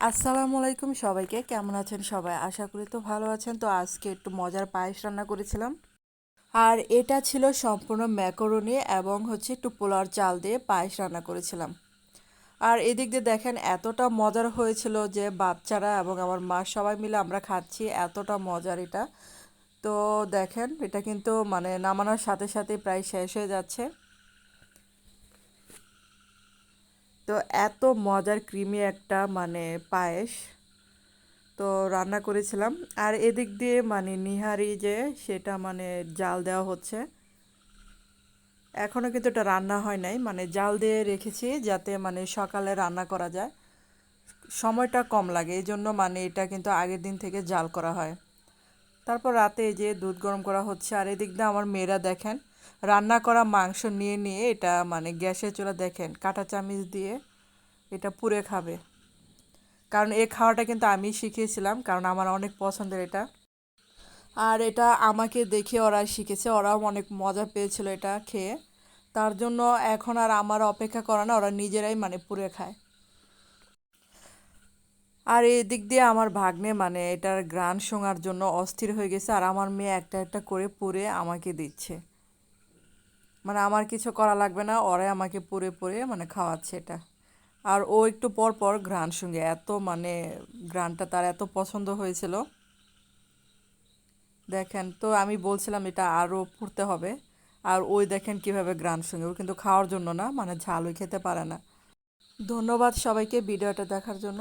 আসসালামু আলাইকুম সবাইকে, কেমন আছেন সবাই? আশা করি তো ভালো আছেন। তো আজকে একটু মজার পায়েস রান্না করেছিলাম। আর এটা ছিল সম্পূর্ণ ম্যাকারনি এবং একটু পোলাওর চাল দিয়ে পায়েস রান্না করেছিলাম। আর এদিক দিয়ে দেখেন এতটা মজার হয়েছিল যে বাচ্চারা এবং আমার মা সবাই মিলে আমরা খাচ্ছি, এতটা মজার এটা। তো দেখেন এটা কিন্তু মানে নামানোর সাথে সাথে প্রায় শেষ হয়ে যাচ্ছে। তো এত মজার ক্রিমি একটা মানে পায়েস তো রান্না করেছিলাম। আর এদিক দিয়ে মানে নিহারি যে সেটা মানে জাল দেওয়া হচ্ছে, এখনও কিন্তু এটা রান্না হয় নাই, মানে জাল দিয়ে রেখেছি যাতে মানে সকালে রান্না করা যায়, সময়টা কম লাগে এই জন্য মানে এটা কিন্তু আগের দিন থেকে জাল করা হয়। তারপর রাতে এই যে দুধ গরম করা হচ্ছে। আর এদিক দিয়ে আমার মেয়েরা দেখেন রান্না করা মাংস নিয়ে নিয়ে এটা মানে গ্যাসের চুলা দেখেন কাঁটা চামচ দিয়ে এটা পুড়ে খাবে। কারণ এই খাওয়াটা কিন্তু আমি শিখিয়েছিলাম, কারণ আমার অনেক পছন্দের এটা। আর এটা আমাকে দেখে ওরা শিখেছে, ওরাও অনেক মজা পেয়েছিল এটা খেয়ে। তার জন্য এখন আর আমার অপেক্ষা করে না, ওরা নিজেরাই মানে পুড়ে খায়। আর এই দিক দিয়ে আমার ভাগ্নে মানে এটার ঘ্রাণ শোঙার জন্য অস্থির হয়ে গেছে, আর আমার মেয়ে একটা একটা করে পুড়ে আমাকে দিচ্ছে। মানে আমার কিছু করা লাগবে না, ওরাই আমাকে পুড়ে পুড়ে মানে খাওয়াচ্ছে এটা। আর ও একটু পর পর ঘ্রাণ শুঁকে, এত মানে ঘ্রাণটা তার এত পছন্দ হয়েছিল। দেখেন তো আমি বলছিলাম এটা আরও পুড়তে হবে। আর ওই দেখেন কিভাবে ঘ্রাণ শুঁকে, ও কিন্তু খাওয়ার জন্য না, মানে ঝালই খেতে পারে না। ধন্যবাদ সবাইকে ভিডিওটা দেখার জন্য।